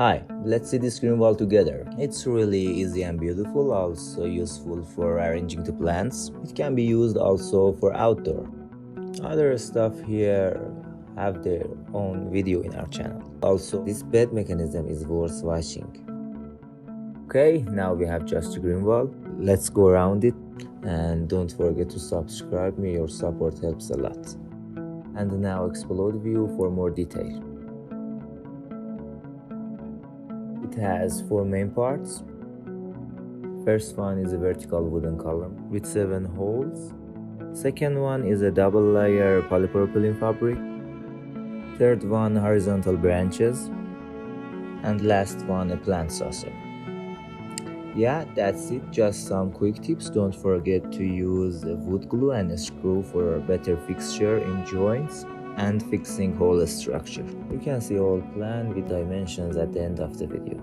Hi, let's see this green wall together. It's really easy and beautiful, also useful for arranging the plants. It can be used also for outdoor. Other stuff here have their own video in our channel. Also, this bed mechanism is worth watching. Okay, now we have just a green wall. Let's go around it, and don't forget to subscribe me, your support helps a lot. And now explode view for more detail. It has 4 main parts. First one is a vertical wooden column with 7 holes. Second one is a double layer polypropylene fabric. Third one horizontal branches. And last one a plant saucer. Yeah, that's it. Just some quick tips. Don't forget to use wood glue and a screw for a better fixture in joints and fixing whole structure. You can see all plan with dimensions at the end of the video.